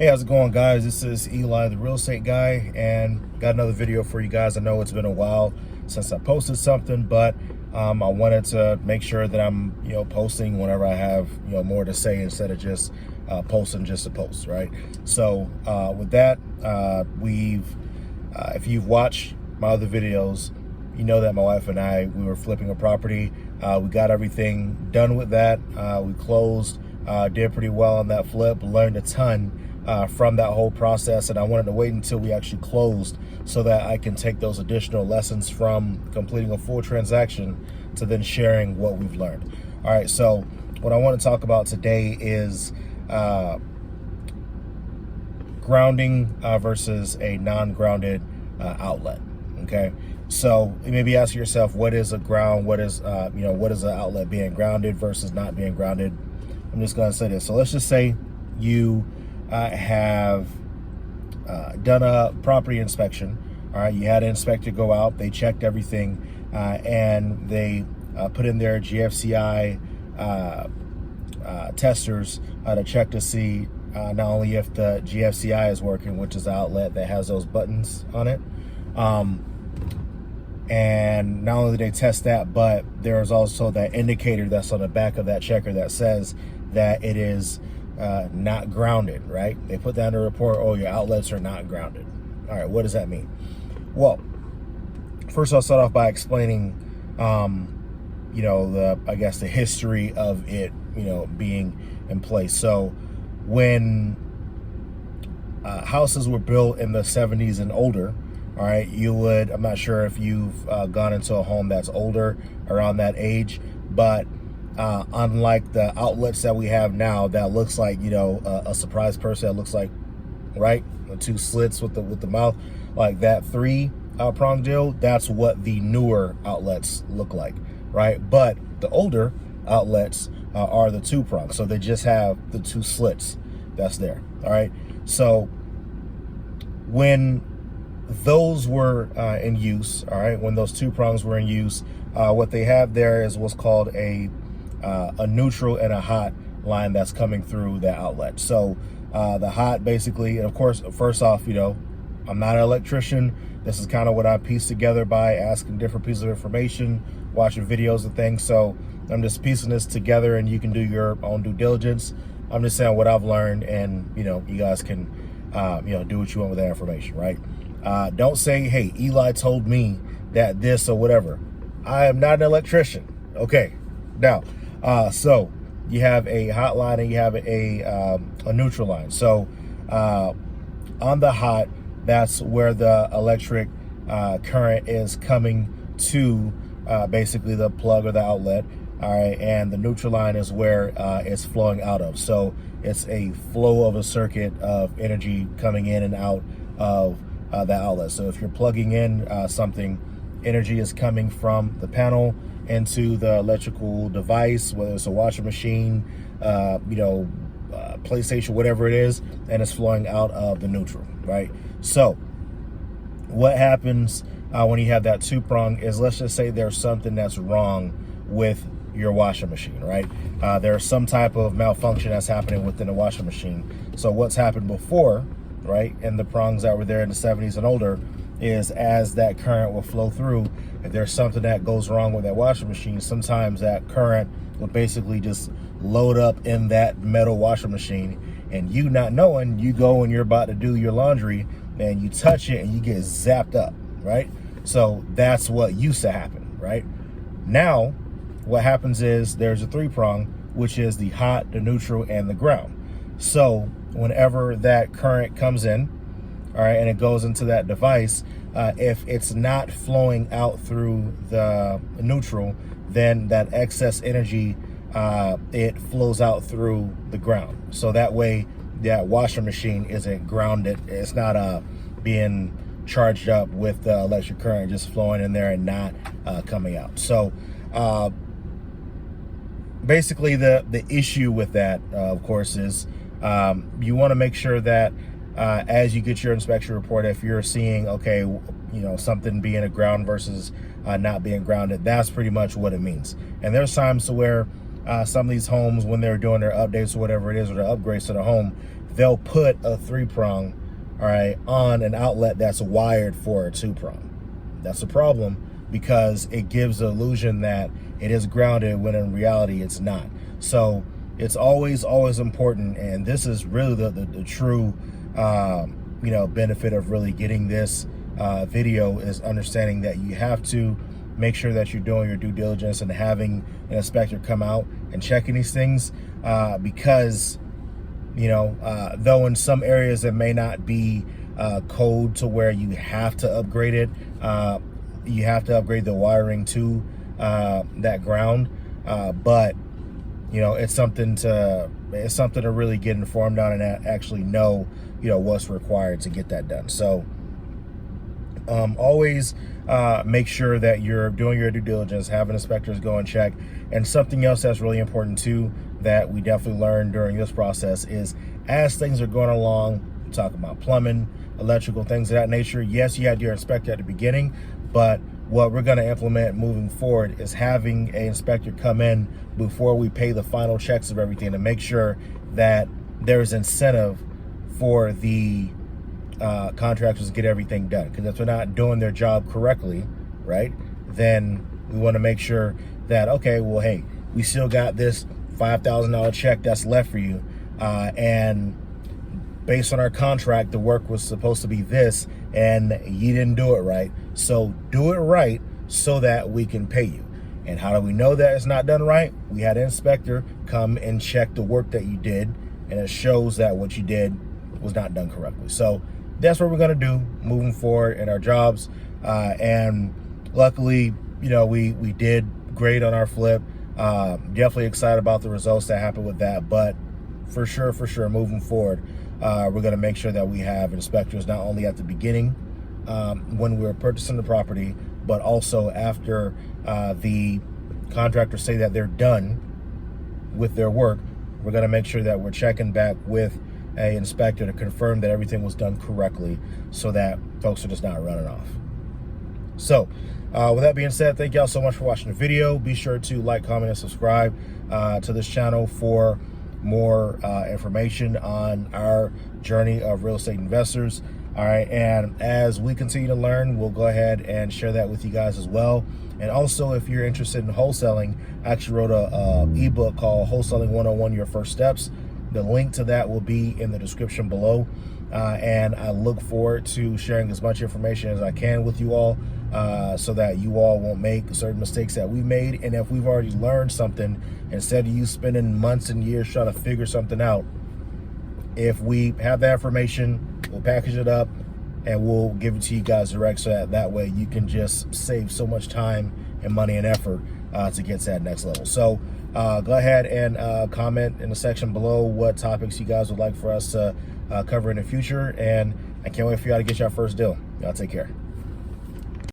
Hey, how's it going, guys? This is Eli, the real estate guy, and got another video for you guys. I know it's been a while since I posted something, but I wanted to make sure that I'm, posting whenever I have, more to say instead of just posting just to post, right? So with that, if you've watched my other videos, you know that my wife and we were flipping a property. We got everything done with that. We closed, did pretty well on that flip, learned a ton from that whole process, and I wanted to wait until we actually closed so that I can take those additional lessons from completing a full transaction to then sharing what we've learned. All right, so what I want to talk about today is grounding versus a non-grounded outlet. Okay, so you may be asking yourself, what is a ground? What is what is an outlet being grounded versus not being grounded? I'm just going to say this. So let's just say you have done a property inspection. All right, you had an inspector go out, they checked everything, and they put in their GFCI testers to check to see not only if the GFCI is working, which is the outlet that has those buttons on it, and not only did they test that, but there's also that indicator that's on the back of that checker that says that it is not grounded, right? They put that in a report, oh, your outlets are not grounded. All right, what does that mean? Well, first I'll start off by explaining, the history of it, being in place. So when houses were built in the 70s and older, all right, I'm not sure if you've gone into a home that's older around that age, but unlike the outlets that we have now, that looks like, a surprise person, that looks like, right, the two slits with the mouth, like that three prong deal, that's what the newer outlets look like, right? But the older outlets are the two prongs, so they just have the two slits that's there. All right, so when those were in use, all right, when those two prongs were in use, what they have there is what's called a neutral and a hot line that's coming through the outlet. So the hot, basically, and of course, first off, I'm not an electrician. This is kind of what I pieced together by asking different pieces of information, watching videos and things. So I'm just piecing this together, and you can do your own due diligence. I'm just saying what I've learned, and you guys can do what you want with that information, right? Don't say, hey, Eli told me that this or whatever. I am not an electrician. Okay, now, so you have a hot line and you have a neutral line. So on the hot, that's where the electric current is coming to basically the plug or the outlet. All right, and the neutral line is where it's flowing out of. So it's a flow of a circuit of energy coming in and out of the outlet. So if you're plugging in something, energy is coming from the panel into the electrical device, whether it's a washing machine, PlayStation, whatever it is, and it's flowing out of the neutral, right? So what happens when you have that two prong is, let's just say there's something that's wrong with your washing machine, right? There's some type of malfunction that's happening within the washing machine. So what's happened before, right, and the prongs that were there in the 70s and older, is as that current will flow through, if there's something that goes wrong with that washing machine, sometimes that current will basically just load up in that metal washing machine, and you not knowing, you go and you're about to do your laundry and you touch it and you get zapped up, right? So that's what used to happen, right? Now what happens is there's a three prong, which is the hot, the neutral, and the ground. So whenever that current comes in, all right, and it goes into that device, if it's not flowing out through the neutral, then that excess energy, it flows out through the ground. So that way that washing machine isn't grounded. It's not being charged up with the electric current just flowing in there and not coming out. So basically the issue with that, of course, is you want to make sure that as you get your inspection report, if you're seeing, okay, something being a ground versus not being grounded, that's pretty much what it means. And there's times to where some of these homes, when they're doing their updates or whatever it is, or the upgrades to the home, they'll put a 3-prong, all right, on an outlet that's wired for a 2-prong. That's a problem, because it gives the illusion that it is grounded when in reality it's not. So it's always important, and this is really the true benefit of really getting this video, is understanding that you have to make sure that you're doing your due diligence and having an inspector come out and checking these things, because though in some areas it may not be code to where you have to upgrade it, you have to upgrade the wiring to that ground, but it's something to really get informed on and actually know what's required to get that done. So always make sure that you're doing your due diligence, having inspectors go and check. And something else that's really important too, that we definitely learned during this process, is as things are going along, talk about plumbing, electrical, things of that nature. Yes, you had your inspector at the beginning, but what we're going to implement moving forward is having an inspector come in before we pay the final checks of everything, to make sure that there's incentive for the contractors to get everything done. Because if they're not doing their job correctly, right, then we want to make sure that, okay, well, hey, we still got this $5,000 check that's left for you, and based on our contract, the work was supposed to be this, and you didn't do it right. So do it right so that we can pay you. And how do we know that it's not done right? We had an inspector come and check the work that you did, and it shows that what you did was not done correctly. So that's what we're going to do moving forward in our jobs. And luckily, we did great on our flip. Definitely excited about the results that happened with that. But for sure, moving forward, we're going to make sure that we have inspectors not only at the beginning when we're purchasing the property, but also after the contractors say that they're done with their work. We're going to make sure that we're checking back with an inspector to confirm that everything was done correctly, so that folks are just not running off. So with that being said, thank y'all so much for watching the video. Be sure to like, comment, and subscribe to this channel for more information on our journey of real estate investors. All right, and as we continue to learn, we'll go ahead and share that with you guys as well. And also, if you're interested in wholesaling, I actually wrote a ebook called Wholesaling 101, Your First Steps. The link to that will be in the description below. And I look forward to sharing as much information as I can with you all, so that you all won't make certain mistakes that we made. And if we've already learned something, instead of you spending months and years trying to figure something out, if we have that information, we'll package it up and we'll give it to you guys direct, so that way you can just save so much time and money and effort to get to that next level. So go ahead and comment in the section below what topics you guys would like for us to cover in the future. And I can't wait for y'all to get your first deal. Y'all take care.